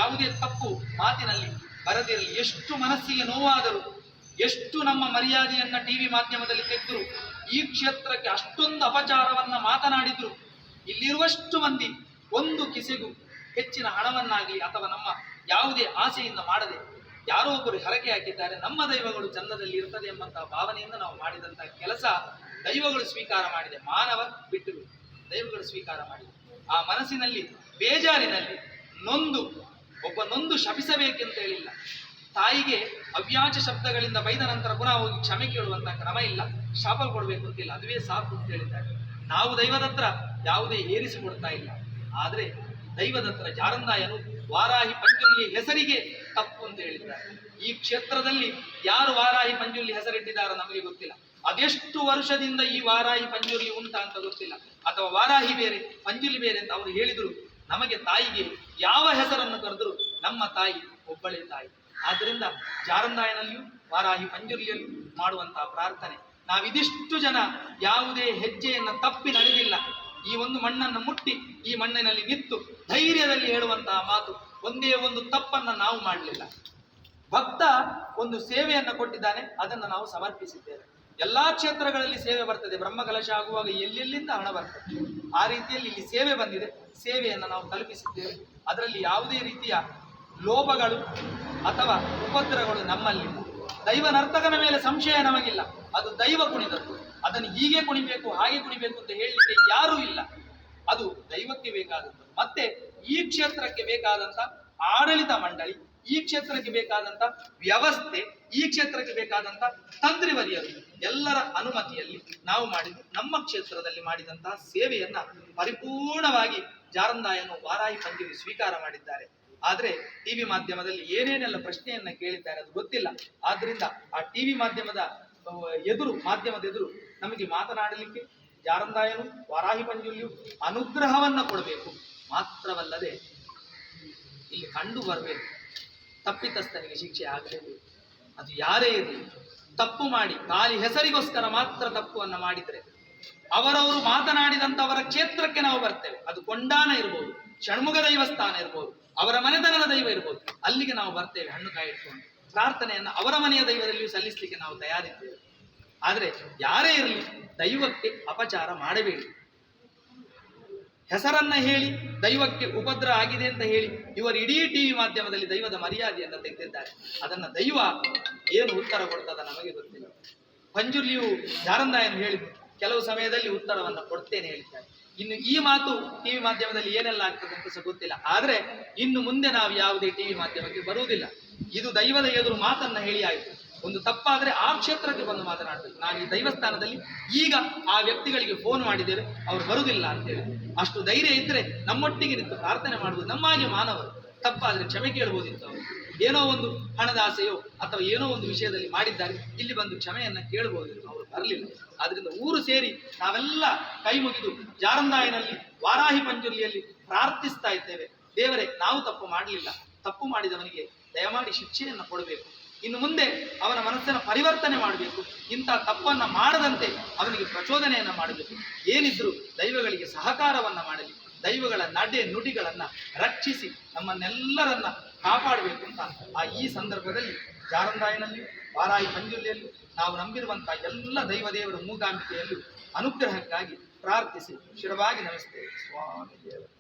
ಯಾವುದೇ ತಪ್ಪು ಮಾತಿನಲ್ಲಿ ಬರದಿರಲಿ. ಎಷ್ಟು ಮನಸ್ಸಿಗೆ ನೋವಾದರೂ, ಎಷ್ಟು ನಮ್ಮ ಮರ್ಯಾದೆಯನ್ನ ಟಿವಿ ಮಾಧ್ಯಮದಲ್ಲಿ ತೆಗೆದ್ರು, ಈ ಕ್ಷೇತ್ರಕ್ಕೆ ಅಷ್ಟೊಂದು ಅಪಚಾರವನ್ನ ಮಾತನಾಡಿದ್ರು, ಇಲ್ಲಿರುವಷ್ಟು ಮಂದಿ ಒಂದು ಕಿಸೆಗೂ ಹೆಚ್ಚಿನ ಹಣವನ್ನಾಗಲಿ ಅಥವಾ ನಮ್ಮ ಯಾವುದೇ ಆಸೆಯಿಂದ ಮಾಡದೆ ಯಾರೋ ಒಬ್ಬರು ಹರಕೆ ಹಾಕಿದ್ದಾರೆ, ನಮ್ಮ ದೈವಗಳು ಚಂದದಲ್ಲಿ ಇರ್ತದೆ ಎಂಬಂತಹ ಭಾವನೆಯಿಂದ ನಾವು ಮಾಡಿದಂತಹ ಕೆಲಸ ದೈವಗಳು ಸ್ವೀಕಾರ ಮಾಡಿದೆ. ಮಾನವ ಬಿಟ್ಟು ದೈವಗಳು ಸ್ವೀಕಾರ ಮಾಡಿದೆ. ಆ ಮನಸ್ಸಿನಲ್ಲಿ ಬೇಜಾರಿನಲ್ಲಿ ನೊಂದು ಶಪಿಸಬೇಕೆಂತ ಹೇಳಿಲ್ಲ. ತಾಯಿಗೆ ಅವ್ಯಾಚ ಶಬ್ದಗಳಿಂದ ಬೈದ ನಂತರ ಪುನಃ ಹೋಗಿ ಕ್ಷಮೆ ಕೇಳುವಂತಹ ಕ್ರಮ ಇಲ್ಲ, ಶಾಪ ಕೊಡಬೇಕು ಅಂತಿಲ್ಲ, ಅದುವೇ ಸಾಕು ಅಂತ ಹೇಳಿದ್ದಾರೆ. ನಾವು ದೈವದ ಹತ್ರ ಯಾವುದೇ ಏರಿಸಿಕೊಡ್ತಾ ಇಲ್ಲ. ಆದರೆ ದೈವದ ಹತ್ರ ಜಾರಂದಾಯನು ವಾರಾಹಿ ಪಂಜುರ್ಲಿ ಹೆಸರಿಗೆ ತಪ್ಪು ಅಂತ ಹೇಳಿದ್ದಾರೆ. ಈ ಕ್ಷೇತ್ರದಲ್ಲಿ ಯಾರು ವಾರಾಹಿ ಪಂಜುರ್ಲಿ ಹೆಸರಿಟ್ಟಿದ್ದಾರೋ ನಮಗೆ ಗೊತ್ತಿಲ್ಲ. ಅದೆಷ್ಟು ವರ್ಷದಿಂದ ಈ ವಾರಾಹಿ ಪಂಜುರ್ಲಿ ಉಂಟಾ ಅಂತ ಗೊತ್ತಿಲ್ಲ, ಅಥವಾ ವಾರಾಹಿ ಬೇರೆ ಪಂಜುರ್ಲಿ ಬೇರೆ ಅಂತ ಅವರು ಹೇಳಿದ್ರು. ನಮಗೆ ತಾಯಿಗೆ ಯಾವ ಹೆಸರನ್ನು ಕರೆದ್ರು ನಮ್ಮ ತಾಯಿ ಒಬ್ಬಳೇ ತಾಯಿ. ಆದ್ದರಿಂದ ಜಾರಂದಾಯನಲ್ಲಿಯೂ ವಾರಾಹಿ ಪಂಜುರ್ಲಿಯಲ್ಲೂ ಮಾಡುವಂತಹ ಪ್ರಾರ್ಥನೆ, ನಾವಿದಿಷ್ಟು ಜನ ಯಾವುದೇ ಹೆಜ್ಜೆಯನ್ನು ತಪ್ಪಿ ನಡೆದಿಲ್ಲ. ಈ ಒಂದು ಮಣ್ಣನ್ನು ಮುಟ್ಟಿ ಈ ಮಣ್ಣಿನಲ್ಲಿ ನಿಂತು ಧೈರ್ಯದಲ್ಲಿ ಹೇಳುವಂತಹ ಮಾತು, ಒಂದೇ ಒಂದು ತಪ್ಪನ್ನ ನಾವು ಮಾಡಲಿಲ್ಲ. ಭಕ್ತ ಒಂದು ಸೇವೆಯನ್ನು ಕೊಟ್ಟಿದ್ದಾನೆ, ಅದನ್ನು ನಾವು ಸಮರ್ಪಿಸಿದ್ದೇವೆ. ಎಲ್ಲಾ ಕ್ಷೇತ್ರಗಳಲ್ಲಿ ಸೇವೆ ಬರ್ತದೆ, ಬ್ರಹ್ಮಕಲಶ ಆಗುವಾಗ ಎಲ್ಲೆಲ್ಲಿಂದ ಹಣ ಬರ್ತದೆ. ಆ ರೀತಿಯಲ್ಲಿ ಇಲ್ಲಿ ಸೇವೆ ಬಂದಿದೆ, ಸೇವೆಯನ್ನು ನಾವು ತಲುಪಿಸಿದ್ದೇವೆ. ಅದರಲ್ಲಿ ಯಾವುದೇ ರೀತಿಯ ಲೋಭಗಳು ಅಥವಾ ಉಪದ್ರವಗಳು ನಮ್ಮಲ್ಲಿಲ್ಲ. ದೈವ ನರ್ತಕನ ಮೇಲೆ ಸಂಶಯ ನಮಗಿಲ್ಲ, ಅದು ದೈವ ಕುಣಿದದ್ದು. ಅದನ್ನು ಹೀಗೆ ಕುಣಿಬೇಕು ಹಾಗೆ ಕುಣಿಬೇಕು ಅಂತ ಹೇಳಲಿಕ್ಕೆ ಯಾರೂ ಇಲ್ಲ. ಅದು ದೈವಕ್ಕೆ ಬೇಕಾದದ್ದು. ಮತ್ತೆ ಈ ಕ್ಷೇತ್ರಕ್ಕೆ ಬೇಕಾದಂತ ಆಡಳಿತ ಮಂಡಳಿ, ಈ ಕ್ಷೇತ್ರಕ್ಕೆ ಬೇಕಾದಂತ ವ್ಯವಸ್ಥೆ, ಈ ಕ್ಷೇತ್ರಕ್ಕೆ ಬೇಕಾದಂತ ತಂತ್ರಿವರಿಯರು ಎಲ್ಲರ ಅನುಮತಿಯಲ್ಲಿ ನಾವು ಮಾಡಿದ್ದು ನಮ್ಮ ಕ್ಷೇತ್ರದಲ್ಲಿ ಮಾಡಿದಂತಹ ಸೇವೆಯನ್ನ ಪರಿಪೂರ್ಣವಾಗಿ ಜಾರಂದಾಯನು ವಾರಾಹಿ ಪಂಜುರ್ಲಿ ಸ್ವೀಕಾರ ಮಾಡಿದ್ದಾರೆ. ಆದ್ರೆ ಟಿವಿ ಮಾಧ್ಯಮದಲ್ಲಿ ಏನೇನೆಲ್ಲ ಪ್ರಶ್ನೆಯನ್ನ ಕೇಳಿದ್ದಾರೆ ಅದು ಗೊತ್ತಿಲ್ಲ. ಆದ್ರಿಂದ ಆ ಟಿವಿ ಮಾಧ್ಯಮದ ಎದುರು ನಮಗೆ ಮಾತನಾಡಲಿಕ್ಕೆ ಜಾರಂದಾಯನು ವಾರಾಹಿ ಪಂಜುರ್ಲಿಯು ಅನುಗ್ರಹವನ್ನ ಕೊಡಬೇಕು. ಮಾತ್ರವಲ್ಲದೆ ಇಲ್ಲಿ ಕಂಡು ಬರಬೇಕು, ತಪ್ಪಿತಸ್ಥನಿಗೆ ಶಿಕ್ಷೆ ಆಗಬೇಕು. ಅದು ಯಾರೇ ಇರಲಿ, ತಪ್ಪು ಮಾಡಿ ಖಾಲಿ ಹೆಸರಿಗೋಸ್ಕರ ಮಾತ್ರ ತಪ್ಪುವನ್ನ ಮಾಡಿದ್ರೆ ಅವರವರು ಮಾತನಾಡಿದಂತವರ ಕ್ಷೇತ್ರಕ್ಕೆ ನಾವು ಬರ್ತೇವೆ. ಅದು ಕೊಂಡಾನ ಇರ್ಬೋದು, ಷಣ್ಮುಖ ದೈವಸ್ಥಾನ ಇರ್ಬೋದು, ಅವರ ಮನೆತನದ ದೈವ ಇರ್ಬೋದು, ಅಲ್ಲಿಗೆ ನಾವು ಬರ್ತೇವೆ ಹಣ್ಣು ಕಾಯಿ ಇಟ್ಕೊಂಡು. ಪ್ರಾರ್ಥನೆಯನ್ನು ಅವರ ಮನೆಯ ದೈವದಲ್ಲಿಯೂ ಸಲ್ಲಿಸಲಿಕ್ಕೆ ನಾವು ತಯಾರಿದ್ದೇವೆ. ಆದರೆ ಯಾರೇ ಇರಲಿ, ದೈವಕ್ಕೆ ಅಪಚಾರ ಮಾಡಬೇಡಿ. ಹೆಸರನ್ನ ಹೇಳಿ ದೈವಕ್ಕೆ ಉಪದ್ರ ಆಗಿದೆ ಅಂತ ಹೇಳಿ ಇವರು ಇಡೀ ಟಿವಿ ಮಾಧ್ಯಮದಲ್ಲಿ ದೈವದ ಮರ್ಯಾದೆಯನ್ನು ತೆಗೆದಿದ್ದಾರೆ. ಅದನ್ನ ದೈವ ಏನು ಉತ್ತರ ಕೊಡ್ತದ ನಮಗೆ ಗೊತ್ತಿಲ್ಲ. ಪಂಜುರ್ಲಿಯು ಜಾರಂದಾಯನು ಹೇಳಿದ್ದು, ಕೆಲವು ಸಮಯದಲ್ಲಿ ಉತ್ತರವನ್ನ ಕೊಡ್ತೇನೆ ಹೇಳಿದ್ದಾರೆ. ಇನ್ನು ಈ ಮಾತು ಟಿವಿ ಮಾಧ್ಯಮದಲ್ಲಿ ಏನೆಲ್ಲ ಆಗ್ತದೆ ಅಂತ ಸಹ ಗೊತ್ತಿಲ್ಲ. ಆದ್ರೆ ಇನ್ನು ಮುಂದೆ ನಾವು ಯಾವುದೇ ಟಿವಿ ಮಾಧ್ಯಮಕ್ಕೆ ಬರುವುದಿಲ್ಲ. ಇದು ದೈವದ ಎದುರು ಮಾತನ್ನ ಹೇಳಿ ಆಯ್ತು. ಒಂದು ತಪ್ಪಾದ್ರೆ ಆ ಕ್ಷೇತ್ರಕ್ಕೆ ಬಂದು ಮಾತನಾಡಬೇಕು. ನಾವು ಈ ದೈವಸ್ಥಾನದಲ್ಲಿ ಈಗ ಆ ವ್ಯಕ್ತಿಗಳಿಗೆ ಫೋನ್ ಮಾಡಿದ್ದೇವೆ, ಅವರು ಬರುವುದಿಲ್ಲ ಅಂತೇಳಿ. ಅಷ್ಟು ಧೈರ್ಯ ಇದ್ರೆ ನಮ್ಮೊಟ್ಟಿಗೆ ನಿಂತು ಪ್ರಾರ್ಥನೆ ಮಾಡುವುದು. ನಮ್ಮಾಗೆ ಮಾನವರು ತಪ್ಪಾದ್ರೆ ಕ್ಷಮೆ ಕೇಳಬಹುದಿತ್ತು. ಅವರು ಏನೋ ಒಂದು ಹಣದ ಆಸೆಯೋ ಅಥವಾ ಏನೋ ಒಂದು ವಿಷಯದಲ್ಲಿ ಮಾಡಿದ್ದಾರೆ, ಇಲ್ಲಿ ಬಂದು ಕ್ಷಮೆಯನ್ನ ಕೇಳಬಹುದಿತ್ತು. ಅವರು ಬರಲಿಲ್ಲ. ಆದ್ರಿಂದ ಊರು ಸೇರಿ ನಾವೆಲ್ಲ ಕೈ ಮುಗಿದು ಜಾರಂದಾಯನಲ್ಲಿ ವಾರಾಹಿ ಪಂಜುರ್ಲಿಯಲ್ಲಿ ಪ್ರಾರ್ಥಿಸ್ತಾ ಇದ್ದೇವೆ. ದೇವರೇ, ನಾವು ತಪ್ಪು ಮಾಡಲಿಲ್ಲ, ತಪ್ಪು ಮಾಡಿದವನಿಗೆ ದಯಮಾಡಿ ಶಿಕ್ಷೆಯನ್ನು ಕೊಡಬೇಕು. ಇನ್ನು ಮುಂದೆ ಅವನ ಮನಸ್ಸನ್ನು ಪರಿವರ್ತನೆ ಮಾಡಬೇಕು. ಇಂಥ ತಪ್ಪನ್ನ ಮಾಡದಂತೆ ಅವನಿಗೆ ಪ್ರಚೋದನೆಯನ್ನ ಮಾಡಬೇಕು. ಏನಿದ್ರು ದೈವಗಳಿಗೆ ಸಹಕಾರವನ್ನ ಮಾಡಲಿ, ದೈವಗಳ ನಡೆ ನುಡಿಗಳನ್ನ ರಕ್ಷಿಸಿ ನಮ್ಮನ್ನೆಲ್ಲರನ್ನ ಕಾಪಾಡಬೇಕು ಅಂತ ಈ ಸಂದರ್ಭದಲ್ಲಿ ಜಾರಂದಾಯನಲ್ಲಿ ವಾರಾಹಿ ಪಂಜುರ್ಲಿಯಲ್ಲಿ ನಾವು ನಂಬಿರುವಂತಹ ಎಲ್ಲ ದೈವದೇವರ ಮೂಕಾಂಬಿಕೆಯಲ್ಲೂ ಅನುಗ್ರಹಕ್ಕಾಗಿ ಪ್ರಾರ್ಥಿಸಿ ಶಿರವಾಗಿ ನಮಿಸ್ತೇವೆ. ಸ್ವಾಮಿ ದೇವರು